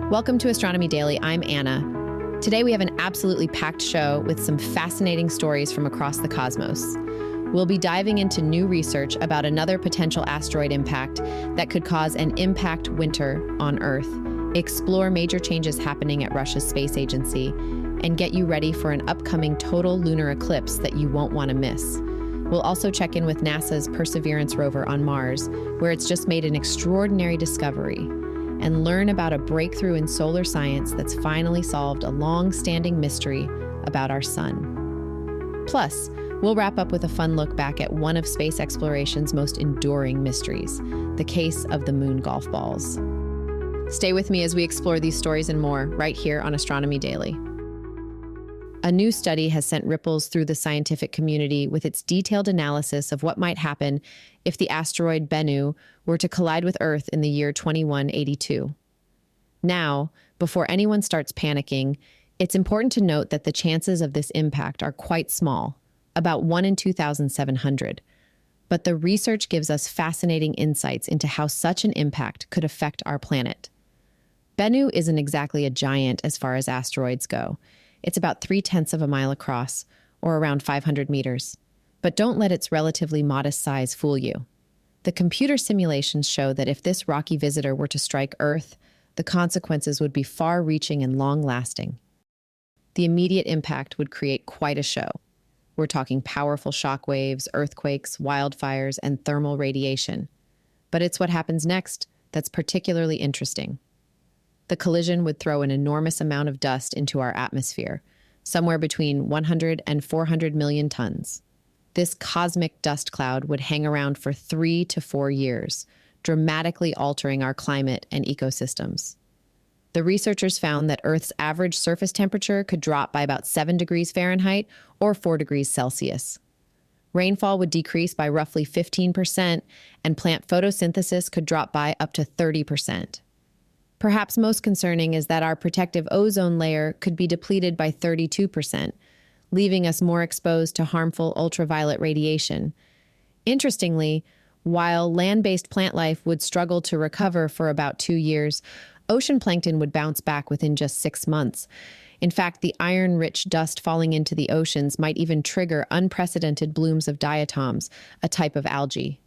Welcome to Astronomy Daily. I'm Anna. Today we have an absolutely packed show with some fascinating stories from across the cosmos. We'll be diving into new research about another potential asteroid impact that could cause an impact winter on Earth, explore major changes happening at Russia's space agency, and get you ready for an upcoming total lunar eclipse that you won't want to miss. We'll also check in with NASA's Perseverance rover on Mars, where it's just made an extraordinary discovery, and learn about a breakthrough in solar science that's finally solved a long-standing mystery about our sun. Plus, we'll wrap up with a fun look back at one of space exploration's most enduring mysteries, the case of the moon golf balls. Stay with me as we explore these stories and more right here on Astronomy Daily. A new study has sent ripples through the scientific community with its detailed analysis of what might happen if the asteroid Bennu were to collide with Earth in the year 2182. Now, before anyone starts panicking, it's important to note that the chances of this impact are quite small, about 1 in 2,700. But the research gives us fascinating insights into how such an impact could affect our planet. Bennu isn't exactly a giant as far as asteroids go. It's about 0.3 of a mile across, or around 500 meters. But don't let its relatively modest size fool you. The computer simulations show that if this rocky visitor were to strike Earth, the consequences would be far-reaching and long-lasting. The immediate impact would create quite a show. We're talking powerful shock waves, earthquakes, wildfires, and thermal radiation. But it's what happens next that's particularly interesting. The collision would throw an enormous amount of dust into our atmosphere, somewhere between 100 and 400 million tons. This cosmic dust cloud would hang around for 3 to 4 years, dramatically altering our climate and ecosystems. The researchers found that Earth's average surface temperature could drop by about 7 degrees Fahrenheit or 4 degrees Celsius. Rainfall would decrease by roughly 15%, and plant photosynthesis could drop by up to 30%. Perhaps most concerning is that our protective ozone layer could be depleted by 32%, leaving us more exposed to harmful ultraviolet radiation. Interestingly, while land-based plant life would struggle to recover for about 2 years, ocean plankton would bounce back within just 6 months. In fact, the iron-rich dust falling into the oceans might even trigger unprecedented blooms of diatoms, a type of algae.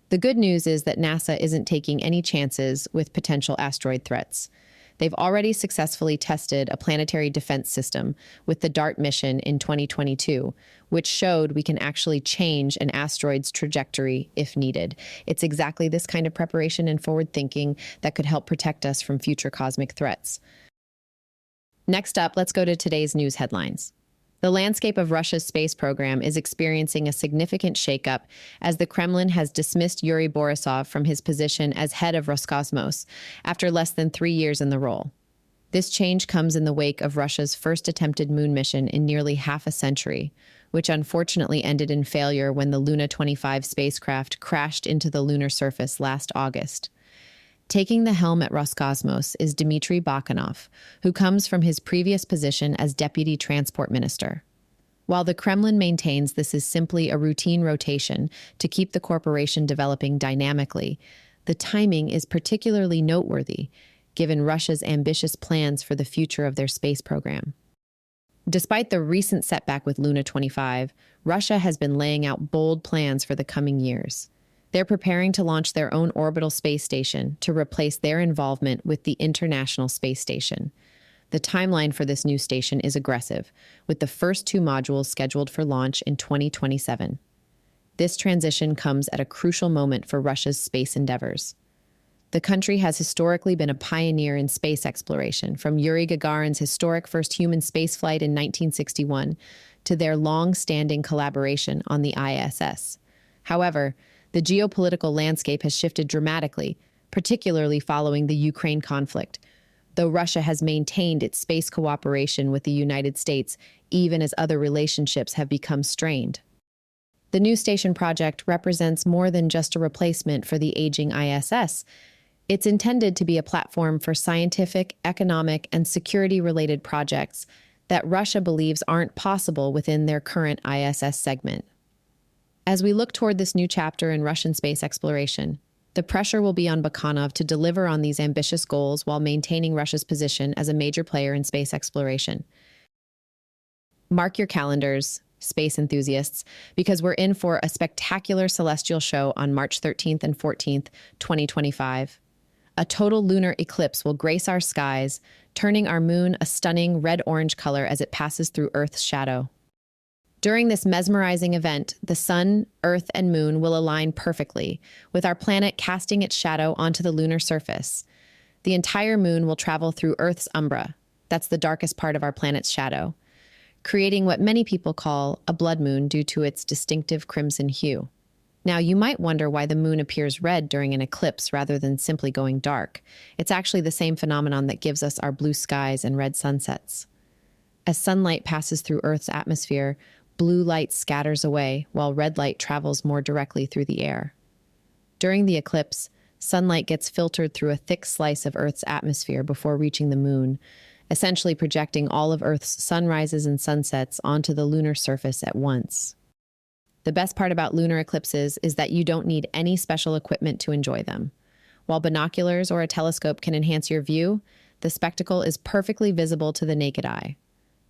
The good news is that NASA isn't taking any chances with potential asteroid threats. They've already successfully tested a planetary defense system with the DART mission in 2022, which showed we can actually change an asteroid's trajectory if needed. It's exactly this kind of preparation and forward thinking that could help protect us from future cosmic threats. Next up, let's go to today's news headlines. The landscape of Russia's space program is experiencing a significant shakeup as the Kremlin has dismissed Yuri Borisov from his position as head of Roscosmos after less than 3 years in the role. This change comes in the wake of Russia's first attempted moon mission in nearly half a century, which unfortunately ended in failure when the Luna 25 spacecraft crashed into the lunar surface last August. Taking the helm at Roscosmos is Dmitri Bakhanov, who comes from his previous position as Deputy Transport Minister. While the Kremlin maintains this is simply a routine rotation to keep the corporation developing dynamically, the timing is particularly noteworthy, given Russia's ambitious plans for the future of their space program. Despite the recent setback with Luna 25, Russia has been laying out bold plans for the coming years. They're preparing to launch their own orbital space station to replace their involvement with the International Space Station. The timeline for this new station is aggressive, with the first 2 modules scheduled for launch in 2027. This transition comes at a crucial moment for Russia's space endeavors. The country has historically been a pioneer in space exploration, from Yuri Gagarin's historic first human spaceflight in 1961 to their long-standing collaboration on the ISS. However, the geopolitical landscape has shifted dramatically, particularly following the Ukraine conflict, though Russia has maintained its space cooperation with the United States even as other relationships have become strained. The new station project represents more than just a replacement for the aging ISS. It's intended to be a platform for scientific, economic, and security-related projects that Russia believes aren't possible within their current ISS segment. As we look toward this new chapter in Russian space exploration, The pressure will be on Bakhanov to deliver on these ambitious goals while maintaining Russia's position as a major player in space exploration. Mark your calendars, space enthusiasts, because we're in for a spectacular celestial show on March 13th and 14th, 2025. A total lunar eclipse will grace our skies, turning our moon a stunning red-orange color as it passes through Earth's shadow. During this mesmerizing event, the sun, Earth, and moon will align perfectly, with our planet casting its shadow onto the lunar surface. The entire moon will travel through Earth's umbra, that's the darkest part of our planet's shadow, creating what many people call a blood moon due to its distinctive crimson hue. Now, you might wonder why the moon appears red during an eclipse rather than simply going dark. It's actually the same phenomenon that gives us our blue skies and red sunsets. As sunlight passes through Earth's atmosphere, blue light scatters away, while red light travels more directly through the air. During the eclipse, sunlight gets filtered through a thick slice of Earth's atmosphere before reaching the moon, essentially projecting all of Earth's sunrises and sunsets onto the lunar surface at once. The best part about lunar eclipses is that you don't need any special equipment to enjoy them. While binoculars or a telescope can enhance your view, the spectacle is perfectly visible to the naked eye.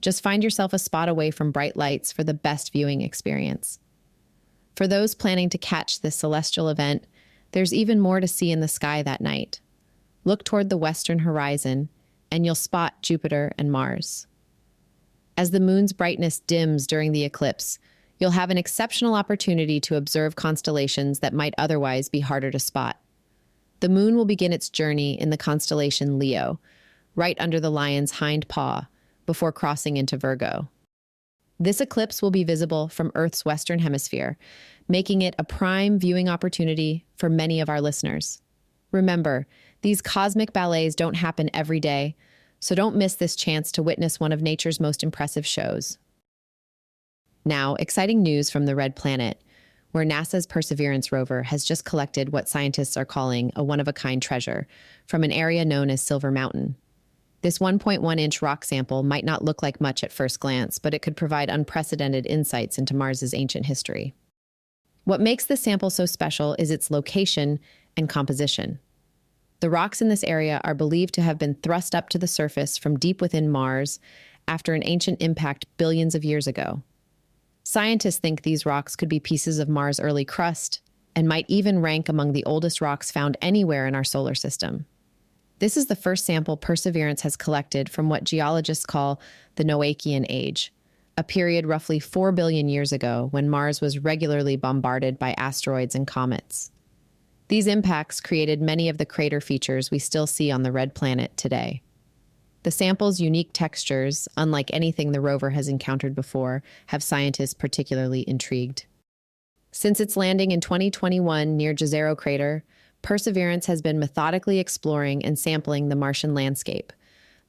Just find yourself a spot away from bright lights for the best viewing experience. For those planning to catch this celestial event, there's even more to see in the sky that night. Look toward the western horizon, and you'll spot Jupiter and Mars. As the moon's brightness dims during the eclipse, you'll have an exceptional opportunity to observe constellations that might otherwise be harder to spot. The moon will begin its journey in the constellation Leo, right under the lion's hind paw, before crossing into Virgo. This eclipse will be visible from Earth's western hemisphere, making it a prime viewing opportunity for many of our listeners. Remember, these cosmic ballets don't happen every day, so don't miss this chance to witness one of nature's most impressive shows. Now, exciting news from the Red Planet, where NASA's Perseverance rover has just collected what scientists are calling a one-of-a-kind treasure from an area known as Silver Mountain. This 1.1-inch rock sample might not look like much at first glance, but it could provide unprecedented insights into Mars's ancient history. What makes this sample so special is its location and composition. The rocks in this area are believed to have been thrust up to the surface from deep within Mars after an ancient impact billions of years ago. Scientists think these rocks could be pieces of Mars' early crust and might even rank among the oldest rocks found anywhere in our solar system. This is the first sample Perseverance has collected from what geologists call the Noachian Age, a period roughly 4 billion years ago when Mars was regularly bombarded by asteroids and comets. These impacts created many of the crater features we still see on the Red Planet today. The sample's unique textures, unlike anything the rover has encountered before, have scientists particularly intrigued. Since its landing in 2021 near Jezero crater, Perseverance has been methodically exploring and sampling the Martian landscape.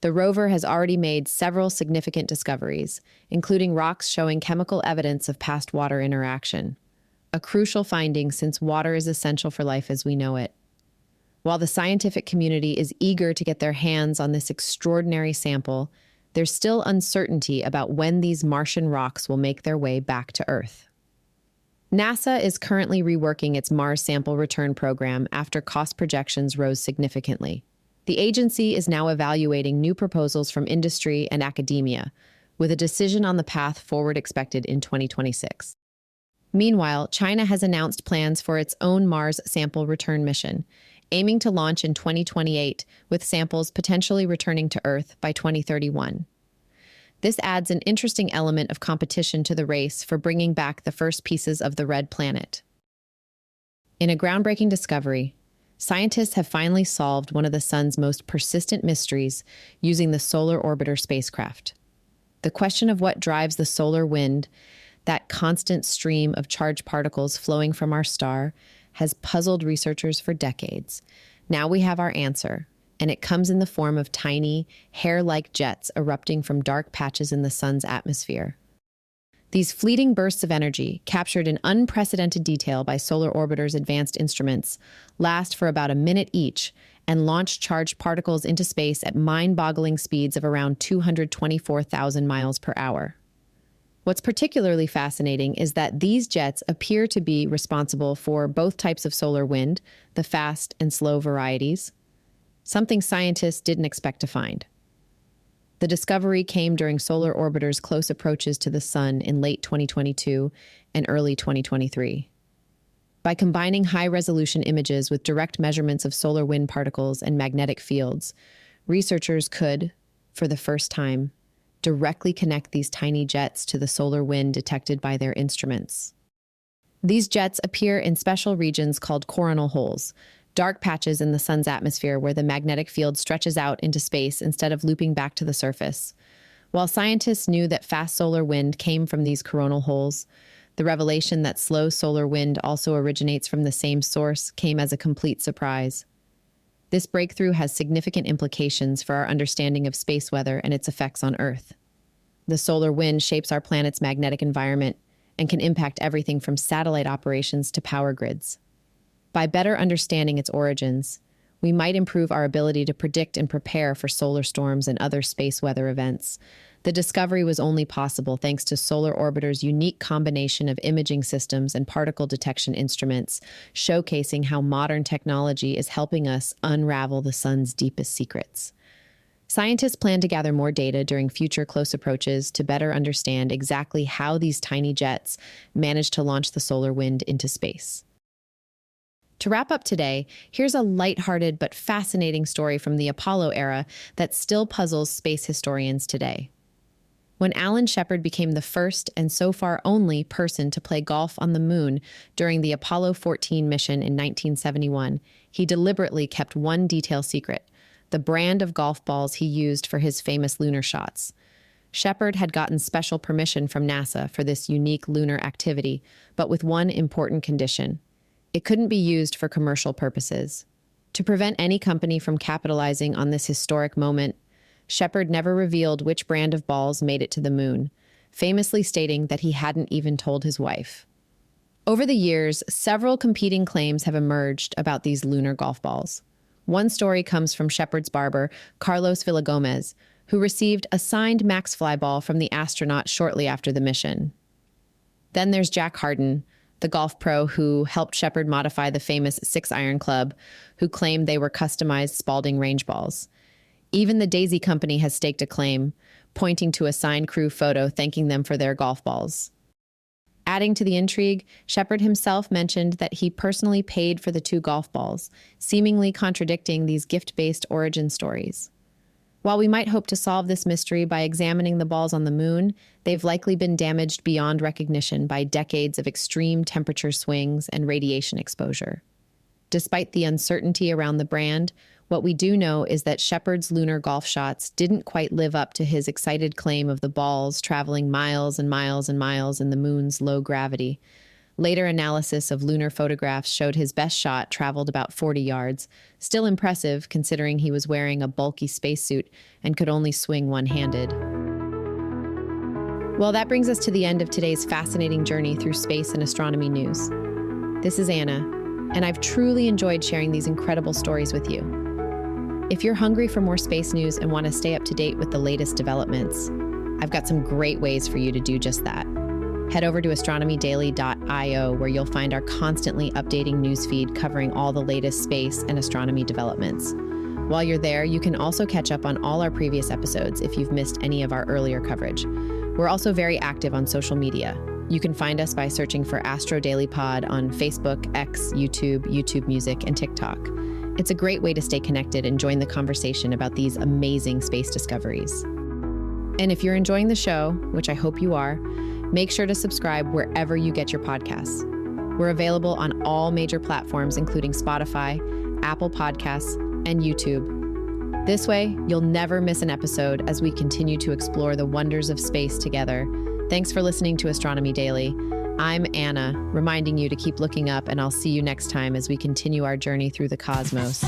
The rover has already made several significant discoveries, including rocks showing chemical evidence of past water interaction, a crucial finding since water is essential for life as we know it. While the scientific community is eager to get their hands on this extraordinary sample, there's still uncertainty about when these Martian rocks will make their way back to Earth. NASA is currently reworking its Mars sample return program after cost projections rose significantly. The agency is now evaluating new proposals from industry and academia, with a decision on the path forward expected in 2026. Meanwhile, China has announced plans for its own Mars sample return mission, aiming to launch in 2028, with samples potentially returning to Earth by 2031. This adds an interesting element of competition to the race for bringing back the first pieces of the Red Planet. In a groundbreaking discovery, scientists have finally solved one of the Sun's most persistent mysteries using the Solar Orbiter spacecraft. The question of what drives the solar wind, that constant stream of charged particles flowing from our star, has puzzled researchers for decades. Now we have our answer, and it comes in the form of tiny, hair-like jets erupting from dark patches in the Sun's atmosphere. These fleeting bursts of energy, captured in unprecedented detail by Solar Orbiter's advanced instruments, last for about a minute each and launch charged particles into space at mind-boggling speeds of around 224,000 miles per hour. What's particularly fascinating is that these jets appear to be responsible for both types of solar wind, the fast and slow varieties, something scientists didn't expect to find. The discovery came during solar orbiters' close approaches to the sun in late 2022 and early 2023. By combining high-resolution images with direct measurements of solar wind particles and magnetic fields, researchers could, for the first time, directly connect these tiny jets to the solar wind detected by their instruments. These jets appear in special regions called coronal holes, dark patches in the sun's atmosphere where the magnetic field stretches out into space instead of looping back to the surface. While scientists knew that fast solar wind came from these coronal holes, the revelation that slow solar wind also originates from the same source came as a complete surprise. This breakthrough has significant implications for our understanding of space weather and its effects on Earth. The solar wind shapes our planet's magnetic environment and can impact everything from satellite operations to power grids. By better understanding its origins, we might improve our ability to predict and prepare for solar storms and other space weather events. The discovery was only possible thanks to solar orbiters' unique combination of imaging systems and particle detection instruments, showcasing how modern technology is helping us unravel the sun's deepest secrets. Scientists plan to gather more data during future close approaches to better understand exactly how these tiny jets manage to launch the solar wind into space. To wrap up today, here's a lighthearted but fascinating story from the Apollo era that still puzzles space historians today. When Alan Shepard became the first and so far only person to play golf on the moon during the Apollo 14 mission in 1971, he deliberately kept one detail secret: the brand of golf balls he used for his famous lunar shots. Shepard had gotten special permission from NASA for this unique lunar activity, but with one important condition: it couldn't be used for commercial purposes. To prevent any company from capitalizing on this historic moment, Shepard never revealed which brand of balls made it to the moon, famously stating that he hadn't even told his wife. Over the years, several competing claims have emerged about these lunar golf balls. One story comes from Shepard's barber, Carlos Villagomez, who received a signed MaxFly ball from the astronaut shortly after the mission. Then there's Jack Harden, the golf pro who helped Shepard modify the famous 6-iron club, who claimed they were customized Spalding range balls. Even the Daisy Company has staked a claim, pointing to a signed crew photo thanking them for their golf balls. Adding to the intrigue, Shepard himself mentioned that he personally paid for the 2 golf balls, seemingly contradicting these gift-based origin stories. While we might hope to solve this mystery by examining the balls on the moon, they've likely been damaged beyond recognition by decades of extreme temperature swings and radiation exposure. Despite the uncertainty around the brand, what we do know is that Shepard's lunar golf shots didn't quite live up to his excited claim of the balls traveling miles and miles and miles in the moon's low gravity. Later analysis of lunar photographs showed his best shot traveled about 40 yards, still impressive considering he was wearing a bulky spacesuit and could only swing one-handed. Well, that brings us to the end of today's fascinating journey through space and astronomy news. This is Anna, and I've truly enjoyed sharing these incredible stories with you. If you're hungry for more space news and want to stay up to date with the latest developments, I've got some great ways for you to do just that. Head over to astronomydaily.io, where you'll find our constantly updating newsfeed covering all the latest space and astronomy developments. While you're there, you can also catch up on all our previous episodes if you've missed any of our earlier coverage. We're also very active on social media. You can find us by searching for Astro Daily Pod on Facebook, X, YouTube Music, and TikTok. It's a great way to stay connected and join the conversation about these amazing space discoveries. And if you're enjoying the show, which I hope you are, make sure to subscribe wherever you get your podcasts. We're available on all major platforms, including Spotify, Apple Podcasts, and YouTube. This way, you'll never miss an episode as we continue to explore the wonders of space together. Thanks for listening to Astronomy Daily. I'm Anna, reminding you to keep looking up, and I'll see you next time as we continue our journey through the cosmos.